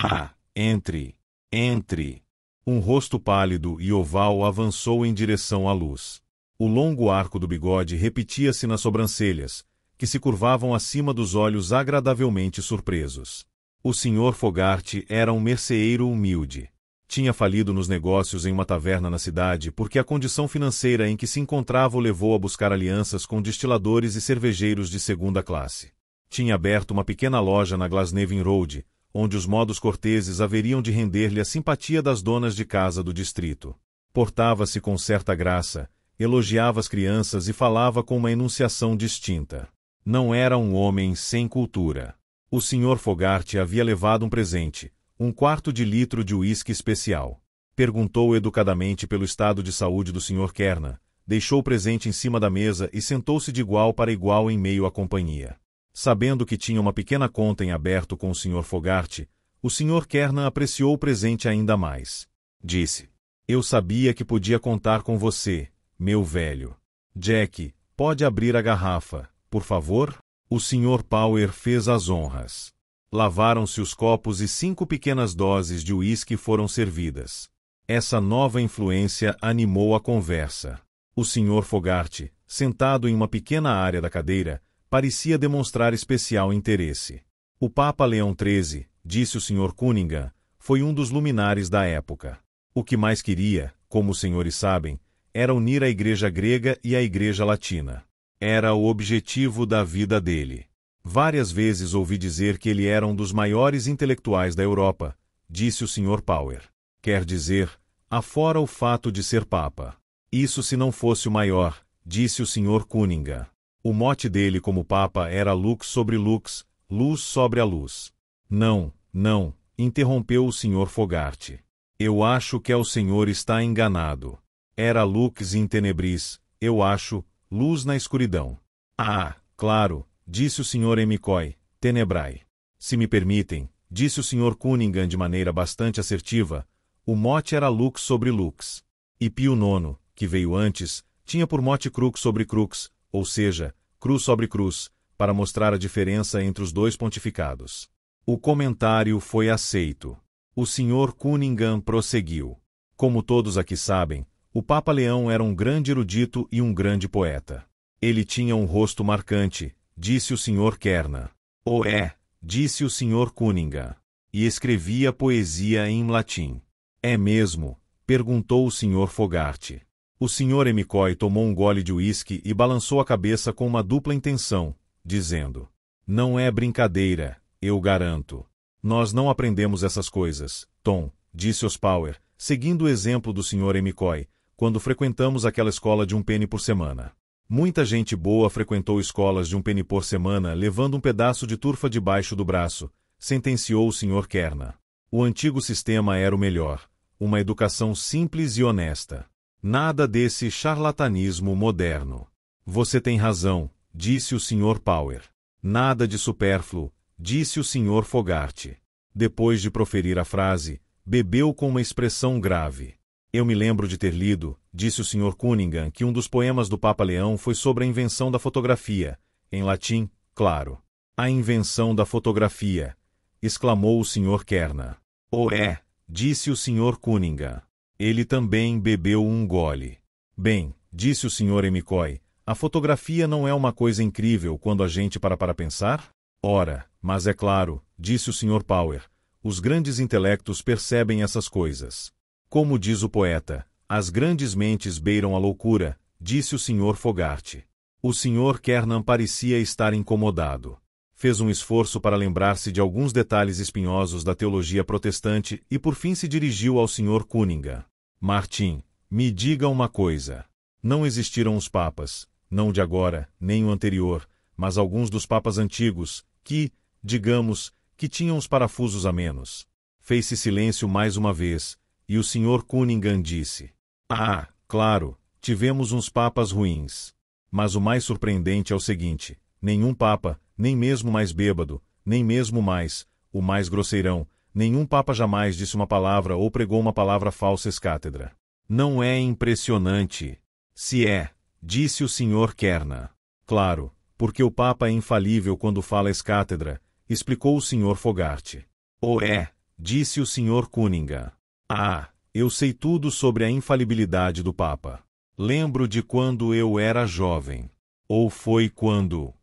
Ah, entre. Um rosto pálido e oval avançou em direção à luz. O longo arco do bigode repetia-se nas sobrancelhas, que se curvavam acima dos olhos agradavelmente surpresos. O Sr. Fogarty era um merceeiro humilde. Tinha falido nos negócios em uma taverna na cidade porque a condição financeira em que se encontrava o levou a buscar alianças com destiladores e cervejeiros de segunda classe. Tinha aberto uma pequena loja na Glasnevin Road, onde os modos corteses haveriam de render-lhe a simpatia das donas de casa do distrito. Portava-se com certa graça, elogiava as crianças e falava com uma enunciação distinta. Não era um homem sem cultura. O Sr. Fogarty havia levado um presente, 1/4 de litro de uísque especial. Perguntou educadamente pelo estado de saúde do Sr. Kernan, deixou o presente em cima da mesa e sentou-se de igual para igual em meio à companhia. Sabendo que tinha uma pequena conta em aberto com o Sr. Fogarty, o Sr. Kernan apreciou o presente ainda mais. Disse, eu sabia que podia contar com você, meu velho. Jack, pode abrir a garrafa, por favor? O Sr. Power fez as honras. Lavaram-se os copos e 5 pequenas doses de uísque foram servidas. Essa nova influência animou a conversa. O Sr. Fogarty, sentado em uma pequena área da cadeira, parecia demonstrar especial interesse. O Papa Leão XIII, disse o Sr. Cunningham, foi um dos luminares da época. O que mais queria, como os senhores sabem, era unir a Igreja grega e a Igreja latina. Era o objetivo da vida dele. Várias vezes ouvi dizer que ele era um dos maiores intelectuais da Europa, disse o Sr. Power. Quer dizer, afora o fato de ser Papa. Isso se não fosse o maior, disse o Sr. Cunningham. O mote dele como Papa era lux sobre lux, luz sobre a luz. Não, interrompeu o Sr. Fogarty. Eu acho que o senhor está enganado. Era lux in tenebris, eu acho, luz na escuridão. Ah, claro, disse o Sr. McCoy, tenebrae. Se me permitem, disse o Sr. Cunningham de maneira bastante assertiva, O mote era lux sobre lux. E Pio IX, que veio antes, tinha por mote crux sobre crux, ou seja, cruz sobre cruz, para mostrar a diferença entre os dois pontificados. O comentário foi aceito. O Sr. Cunningham prosseguiu. Como todos aqui sabem, o Papa Leão era um grande erudito e um grande poeta. Ele tinha um rosto marcante, disse o Sr. Kerner. Disse o Sr. Cunningham. E escrevia poesia em latim. É mesmo? Perguntou o Sr. Fogarty. O Sr. McCoy tomou um gole de uísque e balançou a cabeça com uma dupla intenção, dizendo: Não é brincadeira, eu garanto. Nós não aprendemos essas coisas, Tom, disse Ospower, seguindo o exemplo do Sr. McCoy, quando frequentamos aquela escola de 1 penny por semana. Muita gente boa frequentou escolas de 1 penny por semana levando um pedaço de turfa debaixo do braço, sentenciou o Sr. Kerner. O antigo sistema era o melhor, uma educação simples e honesta. Nada desse charlatanismo moderno. Você tem razão, disse o Sr. Power. Nada de supérfluo, disse o Sr. Fogarty. Depois de proferir a frase, bebeu com uma expressão grave. Eu me lembro de ter lido, disse o Sr. Cunningham, que um dos poemas do Papa Leão foi sobre a invenção da fotografia, em latim, claro. A invenção da fotografia, exclamou o Sr. Kerner. Disse o Sr. Cunningham. Ele também bebeu um gole. Bem, disse o Sr. McCoy, a fotografia não é uma coisa incrível quando a gente para pensar? Ora, mas é claro, disse o Sr. Power, os grandes intelectos percebem essas coisas. Como diz o poeta, as grandes mentes beiram a loucura, disse o Sr. Fogarty. O Sr. Kernan parecia estar incomodado. Fez um esforço para lembrar-se de alguns detalhes espinhosos da teologia protestante e por fim se dirigiu ao Sr. Cunningham. Martin, me diga uma coisa. Não existiram os papas, não de agora, nem o anterior, mas alguns dos papas antigos, que, digamos, que tinham os parafusos a menos. Fez-se silêncio mais uma vez, e o Sr. Cunningham disse: claro, tivemos uns papas ruins. Mas o mais surpreendente é o seguinte: nenhum papa, nem mesmo mais bêbado, nem mesmo o mais grosseirão, nenhum papa jamais disse uma palavra ou pregou uma palavra falsa ex-cátedra. Não é impressionante? Se é, disse o Sr. Kerner. Claro, porque o papa é infalível quando fala ex-cátedra, explicou o Sr. Fogarty. Disse o Sr. Cunningham. Eu sei tudo sobre a infalibilidade do papa. Lembro de quando eu era jovem. Ou foi quando...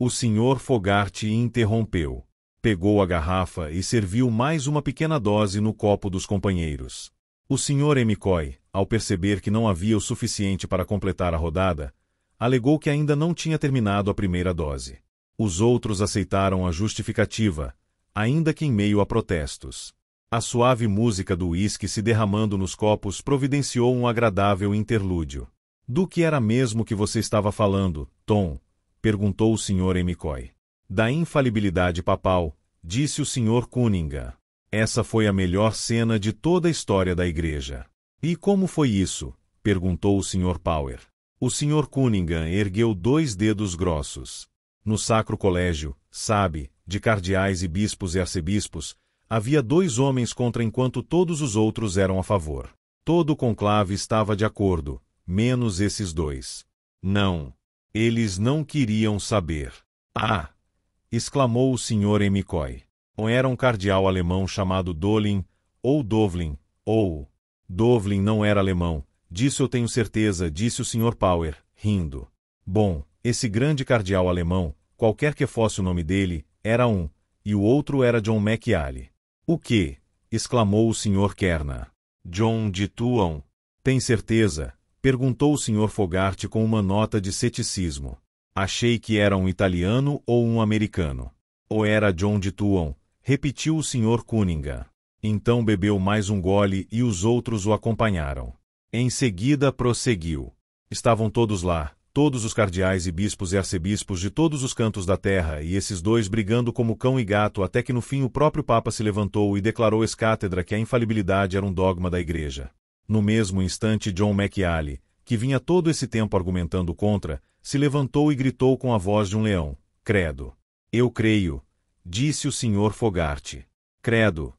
O Sr. Fogarty interrompeu. Pegou a garrafa e serviu mais uma pequena dose no copo dos companheiros. O Sr. McCoy, ao perceber que não havia o suficiente para completar a rodada, alegou que ainda não tinha terminado a primeira dose. Os outros aceitaram a justificativa, ainda que em meio a protestos. A suave música do uísque se derramando nos copos providenciou um agradável interlúdio. Do que era mesmo que você estava falando, Tom? Perguntou o Sr. McCoy. Da infalibilidade papal, disse o Sr. Cunningham. Essa foi a melhor cena de toda a história da Igreja. E como foi isso? Perguntou o Sr. Power. O Sr. Cunningham ergueu 2 dedos grossos. No Sacro Colégio, sabe, de cardeais e bispos e arcebispos, havia 2 homens contra enquanto todos os outros eram a favor. Todo o conclave estava de acordo, menos esses 2. Não. Eles não queriam saber. Exclamou o Sr. McCoy. Era um cardeal alemão chamado Dowling, ou Dowling, ou... Dowling não era alemão, disso eu tenho certeza, disse o Sr. Power, rindo. Bom, esse grande cardeal alemão, qualquer que fosse o nome dele, era um, e o outro era John McAuley. O quê? Exclamou o Sr. Kerner. John de Tuam. Tem certeza? Perguntou o Sr. Fogarty com uma nota de ceticismo. Achei que era um italiano ou um americano. Ou era John de Tuam, repetiu o Sr. Cunningham. Então bebeu mais um gole e os outros o acompanharam. Em seguida prosseguiu. Estavam todos lá, todos os cardeais e bispos e arcebispos de todos os cantos da terra, e esses 2 brigando como cão e gato, até que no fim o próprio Papa se levantou e declarou ex-cátedra que a infalibilidade era um dogma da Igreja. No mesmo instante, John McAuley, que vinha todo esse tempo argumentando contra, se levantou e gritou com a voz de um leão: Credo. Eu creio, disse o Sr. Fogarty. Credo,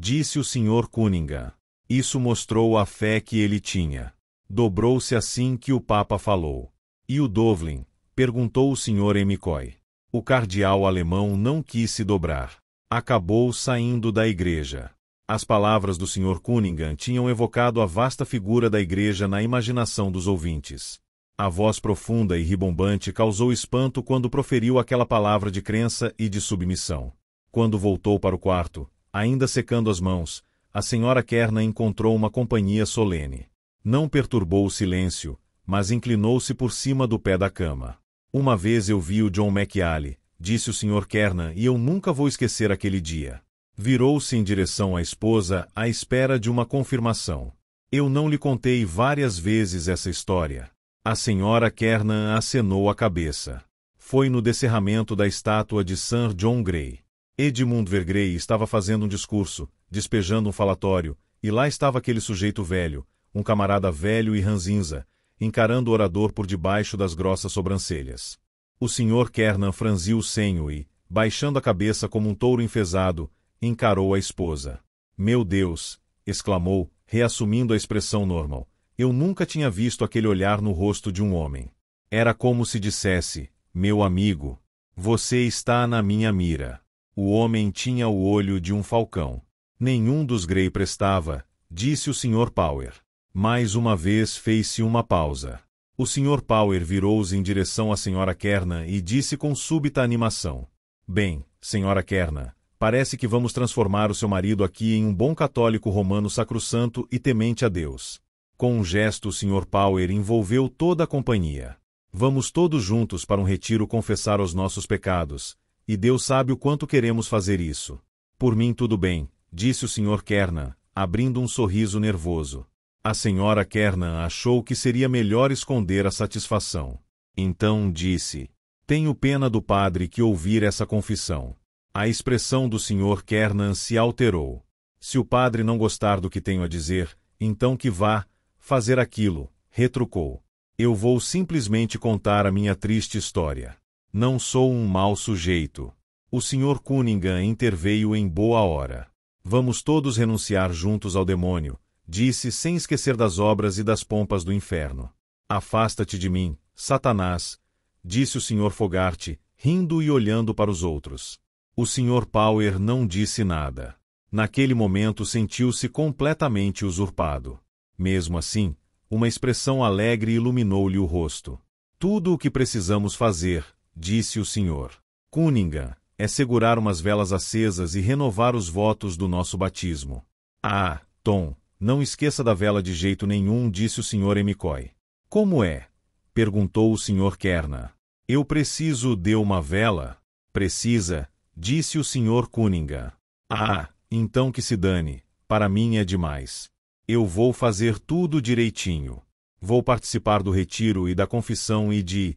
disse o Sr. Cunningham. Isso mostrou a fé que ele tinha. Dobrou-se assim que o Papa falou. E o Dovlin? Perguntou o Sr. McCoy. O cardeal alemão não quis se dobrar. Acabou saindo da igreja. As palavras do Sr. Cunningham tinham evocado a vasta figura da igreja na imaginação dos ouvintes. A voz profunda e ribombante causou espanto quando proferiu aquela palavra de crença e de submissão. Quando voltou para o quarto, ainda secando as mãos, a Sra. Kernan encontrou uma companhia solene. Não perturbou o silêncio, mas inclinou-se por cima do pé da cama. Uma vez eu vi o John McAley, disse o Sr. Kernan, e eu nunca vou esquecer aquele dia. Virou-se em direção à esposa à espera de uma confirmação. Eu não lhe contei várias vezes essa história. A Sra. Kernan acenou a cabeça. Foi no descerramento da estátua de Sir John Gray. Edmund Vergrey estava fazendo um discurso, despejando um falatório, e lá estava aquele sujeito velho, um camarada velho e ranzinza, encarando o orador por debaixo das grossas sobrancelhas. O Sr. Kernan franziu o senho e, baixando a cabeça como um touro enfesado, encarou a esposa. Meu Deus! Exclamou, reassumindo a expressão normal. Eu nunca tinha visto aquele olhar no rosto de um homem. Era como se dissesse, meu amigo, você está na minha mira. O homem tinha o olho de um falcão. Nenhum dos Grey prestava, disse o Sr. Power. Mais uma vez fez-se uma pausa. O Sr. Power virou-se em direção à Sra. Kernan e disse com súbita animação. Bem, Sra. Kernan, parece que vamos transformar o seu marido aqui em um bom católico romano sacrossanto e temente a Deus. Com um gesto o Sr. Power envolveu toda a companhia. Vamos todos juntos para um retiro confessar os nossos pecados, e Deus sabe o quanto queremos fazer isso. Por mim tudo bem, disse o Sr. Kernan, abrindo um sorriso nervoso. A Sra. Kernan achou que seria melhor esconder a satisfação. Então disse, tenho pena do padre que ouvir essa confissão. A expressão do Sr. Kernan se alterou. Se o padre não gostar do que tenho a dizer, então que vá fazer aquilo, retrucou. Eu vou simplesmente contar a minha triste história. Não sou um mau sujeito. O Sr. Cunningham interveio em boa hora. Vamos todos renunciar juntos ao demônio, disse sem esquecer das obras e das pompas do inferno. Afasta-te de mim, Satanás, disse o Sr. Fogarty, rindo e olhando para os outros. O Sr. Power não disse nada. Naquele momento sentiu-se completamente usurpado. Mesmo assim, uma expressão alegre iluminou-lhe o rosto. Tudo o que precisamos fazer, disse o Sr. Cunningham, é segurar umas velas acesas e renovar os votos do nosso batismo. Ah, Tom, não esqueça da vela de jeito nenhum, disse o Sr. McCoy. Como é? Perguntou o Sr. Kernan. Eu preciso de uma vela? Precisa, disse o Sr. Cunningham. Ah, então que se dane, para mim é demais. Eu vou fazer tudo direitinho. Vou participar do retiro e da confissão e de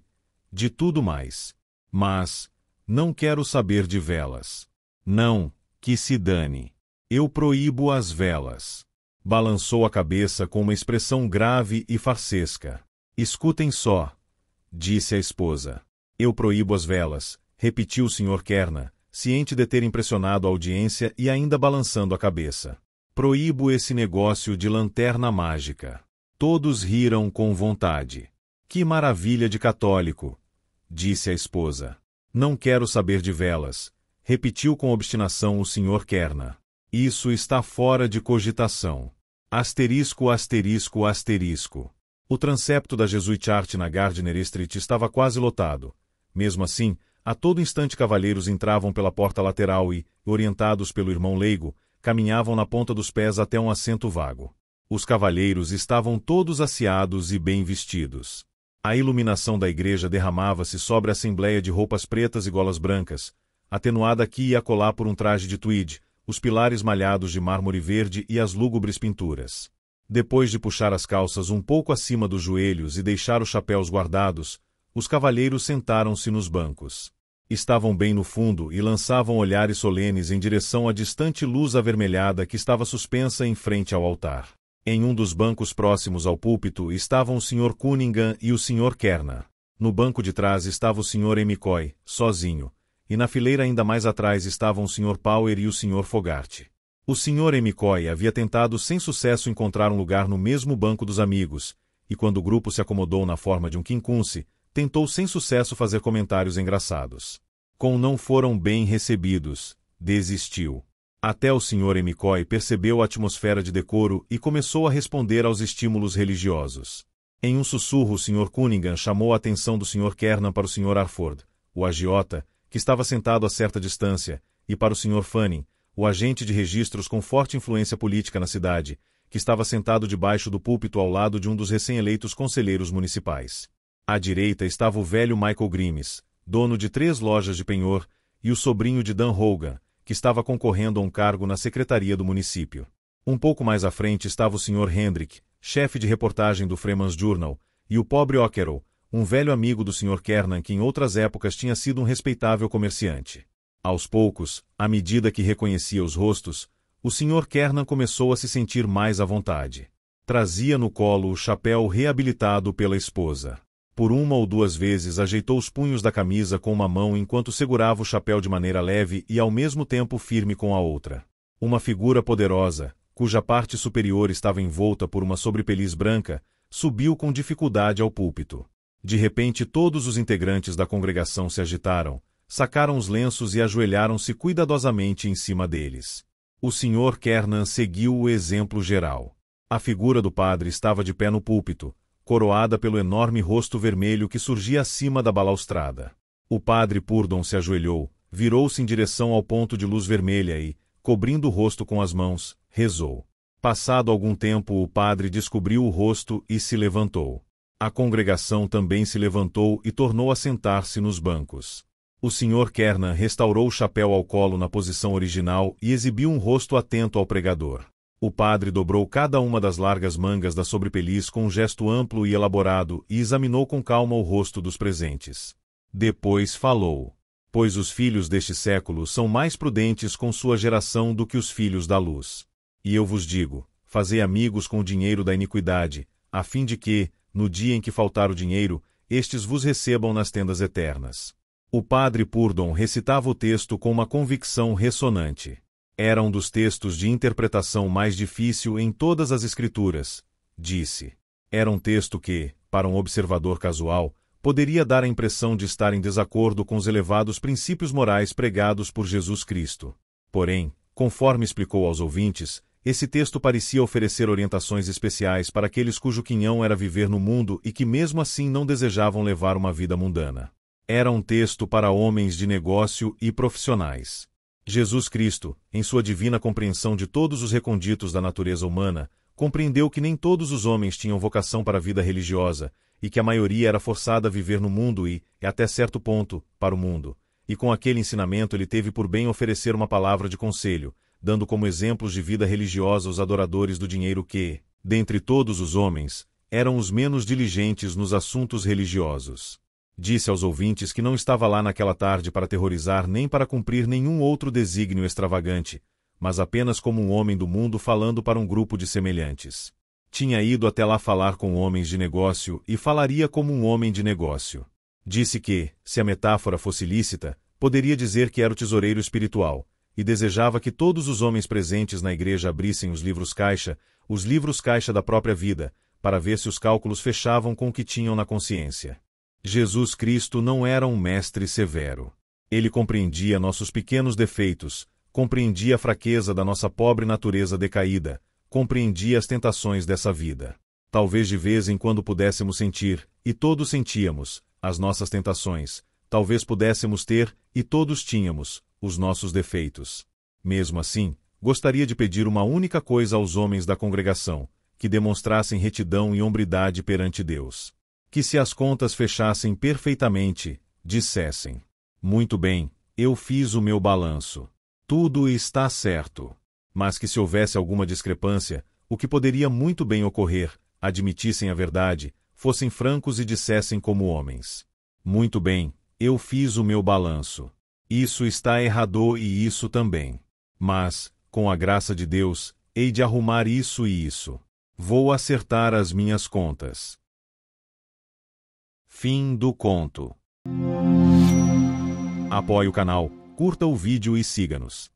tudo mais. Mas não quero saber de velas. Não, que se dane. Eu proíbo as velas. Balançou a cabeça com uma expressão grave e farsesca. Escutem só, disse a esposa. Eu proíbo as velas, repetiu o Sr. Kernan, ciente de ter impressionado a audiência e ainda balançando a cabeça. Proíbo esse negócio de lanterna mágica. Todos riram com vontade. Que maravilha de católico, disse a esposa. Não quero saber de velas, repetiu com obstinação o Sr. Kernan. Isso está fora de cogitação. Asterisco, asterisco, asterisco. O transepto da Jesuit Art na Gardiner Street estava quase lotado. Mesmo assim, a todo instante cavalheiros entravam pela porta lateral e, orientados pelo irmão leigo, caminhavam na ponta dos pés até um assento vago. Os cavalheiros estavam todos asseados e bem vestidos. A iluminação da igreja derramava-se sobre a assembleia de roupas pretas e golas brancas, atenuada aqui e acolá por um traje de tweed, os pilares malhados de mármore verde e as lúgubres pinturas. Depois de puxar as calças um pouco acima dos joelhos e deixar os chapéus guardados, os cavalheiros sentaram-se nos bancos. Estavam bem no fundo e lançavam olhares solenes em direção à distante luz avermelhada que estava suspensa em frente ao altar. Em um dos bancos próximos ao púlpito estavam o Sr. Cunningham e o Sr. Kernan. No banco de trás estava o Sr. McCoy, sozinho, e na fileira ainda mais atrás estavam o Sr. Power e o Sr. Fogarty. O Sr. McCoy havia tentado sem sucesso encontrar um lugar no mesmo banco dos amigos, e quando o grupo se acomodou na forma de um quincunce, tentou sem sucesso fazer comentários engraçados. Como não foram bem recebidos, desistiu. Até o Sr. McCoy percebeu a atmosfera de decoro e começou a responder aos estímulos religiosos. Em um sussurro, o Sr. Cunningham chamou a atenção do Sr. Kernan para o Sr. Arford, o agiota, que estava sentado a certa distância, e para o Sr. Fanning, o agente de registros com forte influência política na cidade, que estava sentado debaixo do púlpito ao lado de um dos recém-eleitos conselheiros municipais. À direita estava o velho Michael Grimes, dono de 3 lojas de penhor, e o sobrinho de Dan Hogan, que estava concorrendo a um cargo na secretaria do município. Um pouco mais à frente estava o Sr. Hendrick, chefe de reportagem do Freeman's Journal, e o pobre Ockerell, um velho amigo do Sr. Kernan que em outras épocas tinha sido um respeitável comerciante. Aos poucos, à medida que reconhecia os rostos, o Sr. Kernan começou a se sentir mais à vontade. Trazia no colo o chapéu reabilitado pela esposa. Por 1 ou 2 vezes ajeitou os punhos da camisa com uma mão enquanto segurava o chapéu de maneira leve e ao mesmo tempo firme com a outra. Uma figura poderosa, cuja parte superior estava envolta por uma sobrepeliz branca, subiu com dificuldade ao púlpito. De repente todos os integrantes da congregação se agitaram, sacaram os lenços e ajoelharam-se cuidadosamente em cima deles. O Sr. Kernan seguiu o exemplo geral. A figura do padre estava de pé no púlpito, coroada pelo enorme rosto vermelho que surgia acima da balaustrada. O padre Purdon se ajoelhou, virou-se em direção ao ponto de luz vermelha e, cobrindo o rosto com as mãos, rezou. Passado algum tempo o padre descobriu o rosto e se levantou. A congregação também se levantou e tornou a sentar-se nos bancos. O Sr. Kernan restaurou o chapéu ao colo na posição original e exibiu um rosto atento ao pregador. O padre dobrou cada uma das largas mangas da sobrepeliz com um gesto amplo e elaborado e examinou com calma o rosto dos presentes. Depois falou: pois os filhos deste século são mais prudentes com sua geração do que os filhos da luz. E eu vos digo, fazei amigos com o dinheiro da iniquidade, a fim de que, no dia em que faltar o dinheiro, estes vos recebam nas tendas eternas. O padre Purdon recitava o texto com uma convicção ressonante. Era um dos textos de interpretação mais difícil em todas as escrituras, disse. Era um texto que, para um observador casual, poderia dar a impressão de estar em desacordo com os elevados princípios morais pregados por Jesus Cristo. Porém, conforme explicou aos ouvintes, esse texto parecia oferecer orientações especiais para aqueles cujo quinhão era viver no mundo e que mesmo assim não desejavam levar uma vida mundana. Era um texto para homens de negócio e profissionais. Jesus Cristo, em sua divina compreensão de todos os reconditos da natureza humana, compreendeu que nem todos os homens tinham vocação para a vida religiosa, e que a maioria era forçada a viver no mundo e, até certo ponto, para o mundo. E com aquele ensinamento ele teve por bem oferecer uma palavra de conselho, dando como exemplos de vida religiosa os adoradores do dinheiro que, dentre todos os homens, eram os menos diligentes nos assuntos religiosos. Disse aos ouvintes que não estava lá naquela tarde para aterrorizar nem para cumprir nenhum outro desígnio extravagante, mas apenas como um homem do mundo falando para um grupo de semelhantes. Tinha ido até lá falar com homens de negócio e falaria como um homem de negócio. Disse que, se a metáfora fosse lícita, poderia dizer que era o tesoureiro espiritual, e desejava que todos os homens presentes na igreja abrissem os livros caixa da própria vida, para ver se os cálculos fechavam com o que tinham na consciência. Jesus Cristo não era um mestre severo. Ele compreendia nossos pequenos defeitos, compreendia a fraqueza da nossa pobre natureza decaída, compreendia as tentações dessa vida. Talvez de vez em quando pudéssemos sentir, e todos sentíamos, as nossas tentações, talvez pudéssemos ter, e todos tínhamos, os nossos defeitos. Mesmo assim, gostaria de pedir uma única coisa aos homens da congregação, que demonstrassem retidão e hombridade perante Deus. Que se as contas fechassem perfeitamente, dissessem: muito bem, eu fiz o meu balanço. Tudo está certo. Mas que se houvesse alguma discrepância, o que poderia muito bem ocorrer, admitissem a verdade, fossem francos e dissessem como homens: muito bem, eu fiz o meu balanço. Isso está errado e isso também. Mas, com a graça de Deus, hei de arrumar isso e isso. Vou acertar as minhas contas. Fim do conto. Apoie o canal, curta o vídeo e siga-nos.